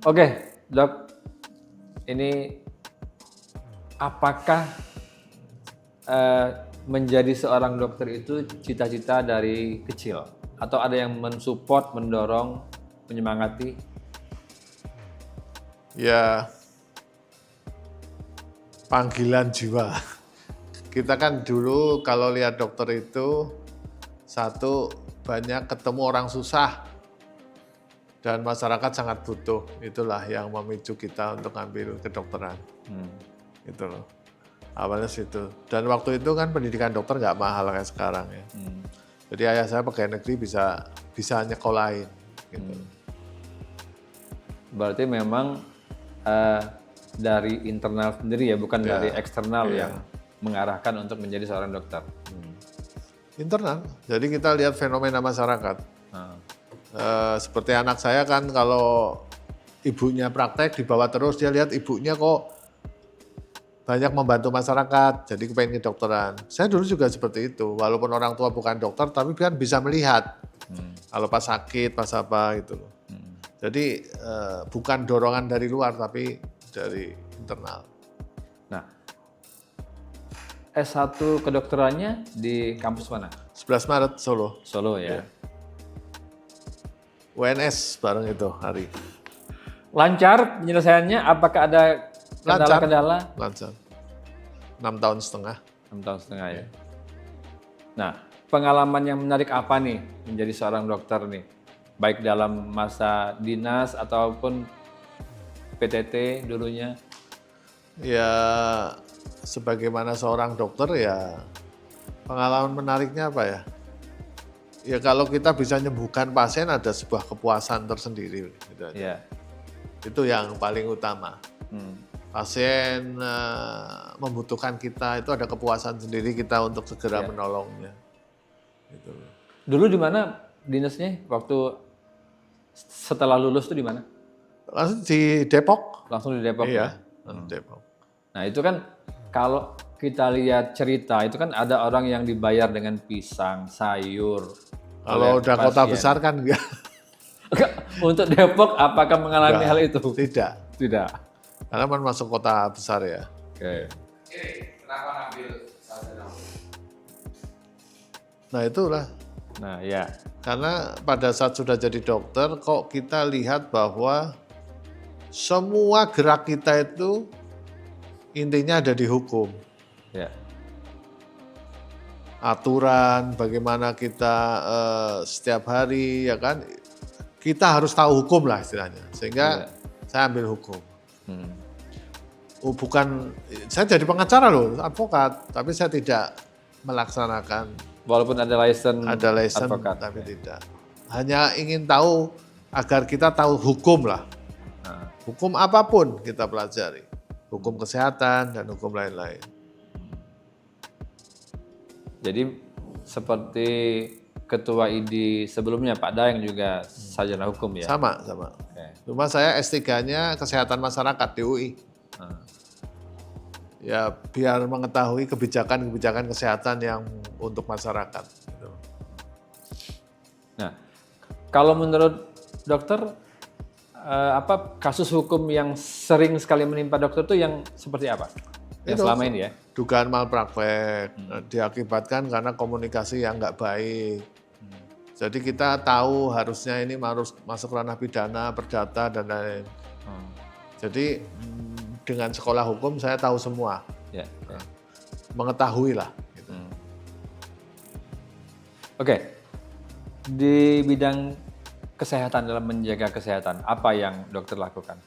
Oke, Dok. Ini apakah menjadi seorang dokter itu cita-cita dari kecil? Atau ada yang mensupport, mendorong, menyemangati? Ya, panggilan jiwa. Kita kan dulu kalau lihat dokter itu, satu, banyak ketemu orang susah dan masyarakat sangat butuh. Itulah yang memicu kita untuk ambil kedokteran. Gitu loh. Awalnya situ. Dan waktu itu kan pendidikan dokter nggak mahal kayak sekarang ya. Jadi ayah saya pegawai negeri bisa nyekolahin. Gitu. Berarti memang dari internal sendiri ya, bukan dari eksternal yang mengarahkan untuk menjadi seorang dokter. Internal. Jadi kita lihat fenomena masyarakat. Seperti anak saya kan kalau ibunya praktek dibawa terus, dia lihat ibunya kok banyak membantu masyarakat, jadi kepengen kedokteran. Saya dulu juga seperti itu, walaupun orang tua bukan dokter, tapi kan bisa melihat kalau pas sakit, pas apa gitu loh. Jadi bukan dorongan dari luar, tapi dari internal. Nah, S1 kedokterannya di kampus mana? 11 Maret, Solo. Solo ya. UNS bareng itu hari. Lancar penyelesaiannya? Apakah ada kendala-kendala? Lancar. 6 tahun setengah. 6 tahun setengah ya. Nah, pengalaman yang menarik apa nih menjadi seorang dokter nih? Baik dalam masa dinas ataupun PTT dulunya? Ya, sebagaimana seorang dokter ya, pengalaman menariknya apa ya? Ya kalau kita bisa menyembuhkan pasien ada sebuah kepuasan tersendiri. Gitu aja. Ya. Itu yang paling utama. Pasien membutuhkan kita, itu ada kepuasan sendiri kita untuk segera menolongnya. Gitu. Dulu di mana dinasnya? Waktu setelah lulus tuh di mana? Langsung di Depok. Langsung di Depok. Iya, Depok. Nah itu kan kalau kita lihat cerita itu kan ada orang yang dibayar dengan pisang, sayur. Kalau udah kota besar kan enggak. Untuk Depok apakah mengalami hal itu? Tidak. Tidak. Karena kan masuk kota besar ya. Oke. Kenapa ngambil sarjana? Nah itulah. Nah ya. Karena pada saat sudah jadi dokter, kok kita lihat bahwa semua gerak kita itu intinya ada di hukum. Ya. Aturan, bagaimana kita setiap hari, ya kan, kita harus tahu hukum lah istilahnya. Sehingga saya ambil hukum. Bukan, saya jadi pengacara loh, advokat, tapi saya tidak melaksanakan. Walaupun ada license advokat. Tapi tidak. Hanya ingin tahu agar kita tahu hukum lah. Hukum apapun kita pelajari. Hukum kesehatan dan hukum lain-lain. Jadi seperti Ketua ID sebelumnya Pak Daeng juga sarjana hukum ya? Sama. Cuma saya S3-nya Kesehatan Masyarakat di UI. Ya biar mengetahui kebijakan-kebijakan kesehatan yang untuk masyarakat. Gitu. Nah, kalau menurut dokter, apa kasus hukum yang sering sekali menimpa dokter itu yang seperti apa? Yang selama ini ya? Dugaan malpraktek diakibatkan karena komunikasi yang nggak baik. Jadi kita tahu harusnya ini harus masuk ranah pidana, perdata dan lain-lain. Jadi dengan sekolah hukum saya tahu semua, mengetahui lah. Gitu. Oke, di bidang kesehatan dalam menjaga kesehatan apa yang dokter lakukan?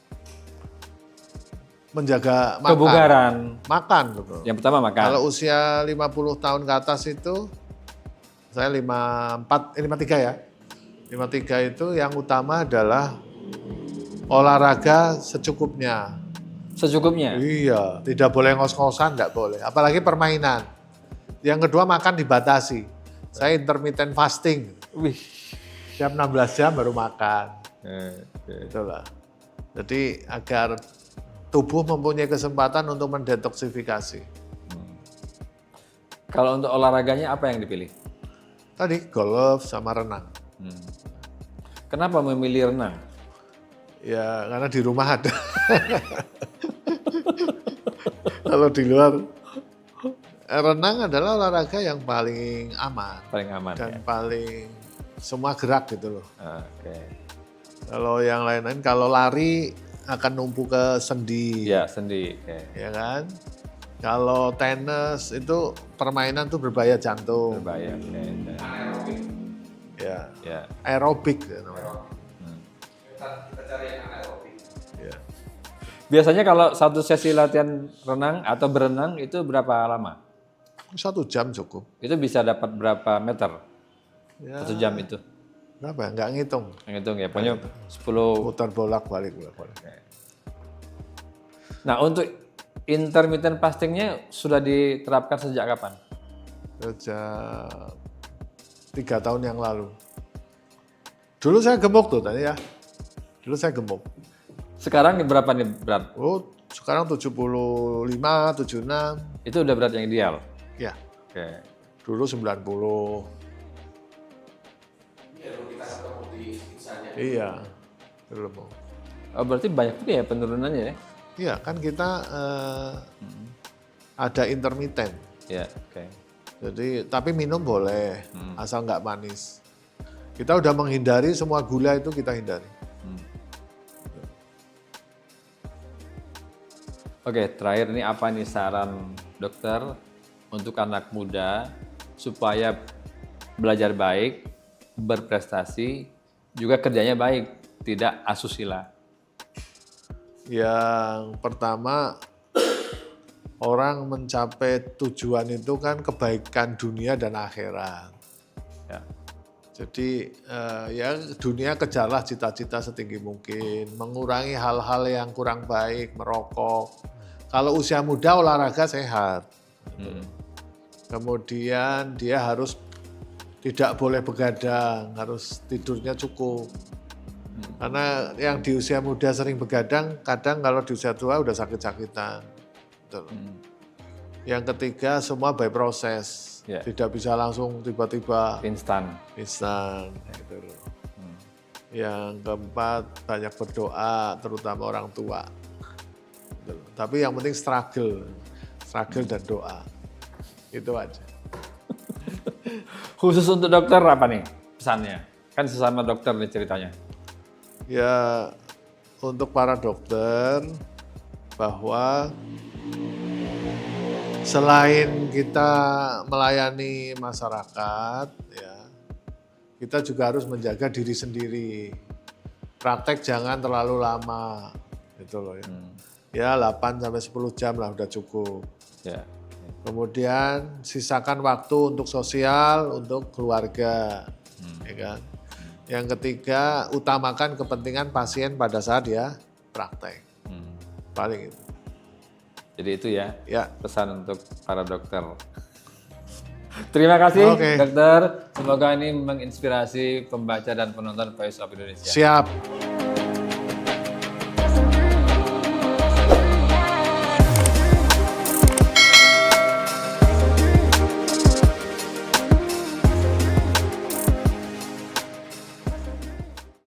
Menjaga makan. Kebugaran. Makan. Betul. Yang pertama makan. Kalau usia 50 tahun ke atas itu, saya 53 ya. 53 itu yang utama adalah olahraga secukupnya. Secukupnya? Iya, tidak boleh ngos-ngosan, tidak boleh. Apalagi permainan. Yang kedua makan dibatasi. Saya intermittent fasting. Wih. Tiap 16 jam baru makan. Itulah. Jadi agar tubuh mempunyai kesempatan untuk mendetoksifikasi. Kalau untuk olahraganya apa yang dipilih? Tadi golf sama renang. Kenapa memilih renang? Ya karena di rumah ada. Kalau di luar, renang adalah olahraga yang paling aman Paling aman dan ya. paling semua gerak gitu loh. Oke. Kalau yang lain-lain, kalau lari akan numpuk ke sendi, Ya, sendi. Oke. ya kan? Kalau tenis itu permainan tuh berbahaya jantung, Berbahaya. Oke. Anaerobik. ya Ya. aerobik ya namanya. Kita cari yang anaerobik. Ya. Biasanya kalau satu sesi latihan renang atau berenang itu berapa lama? 1 jam cukup. Itu bisa dapat berapa meter? Ya, 1 jam itu. berapa? Nggak ngitung. Yang hitung ya, pokoknya 10. Putar bolak-balik. Nah, untuk intermittent fastingnya sudah diterapkan sejak kapan? Sejak 3 tahun yang lalu. Dulu saya gemuk tuh tadi ya. Dulu saya gemuk. Sekarang berapa nih berat? Oh, sekarang 75, 76. Itu udah berat yang ideal? Ya, Oke. dulu 90. Ya, dulu kita ketemu di misalnya. Iya, dulu mau. Oh, berarti banyak juga ya penurunannya ya? Iya, kan kita ada intermittent. Ya, oke. Jadi, tapi minum boleh, asal nggak manis. Kita udah menghindari semua gula itu kita hindari. Oke, terakhir ini apa nih saran dokter untuk anak muda supaya belajar baik, berprestasi, juga kerjanya baik, tidak asusila? Yang pertama, orang mencapai tujuan itu kan kebaikan dunia dan akhirat. Ya. Jadi ya dunia kejarlah cita-cita setinggi mungkin, mengurangi hal-hal yang kurang baik, merokok. Kalau usia muda olahraga sehat. Kemudian dia harus tidak boleh begadang, harus tidurnya cukup. Karena yang di usia muda sering begadang, kadang kalau di usia tua udah sakit-sakitan. Gitu loh. Yang ketiga, semua by proses. Ya. Tidak bisa langsung tiba-tiba Instan. gitu loh. Yang keempat, banyak berdoa, terutama orang tua. Gitu loh. Tapi yang penting struggle dan doa. Itu aja. Khusus untuk dokter apa nih pesannya? Kan sesama dokter nih ceritanya. Ya, untuk para dokter, bahwa selain kita melayani masyarakat, ya, kita juga harus menjaga diri sendiri. Praktek jangan terlalu lama, gitu loh ya. Ya 8-10 jam lah udah cukup. Ya. Kemudian sisakan waktu untuk sosial, untuk keluarga, ya kan. Yang ketiga, utamakan kepentingan pasien pada saat dia praktek. Paling itu. Jadi itu ya, Ya. pesan untuk para dokter. Terima kasih Oke. dokter. Semoga ini menginspirasi pembaca dan penonton Voice of Indonesia. Siap.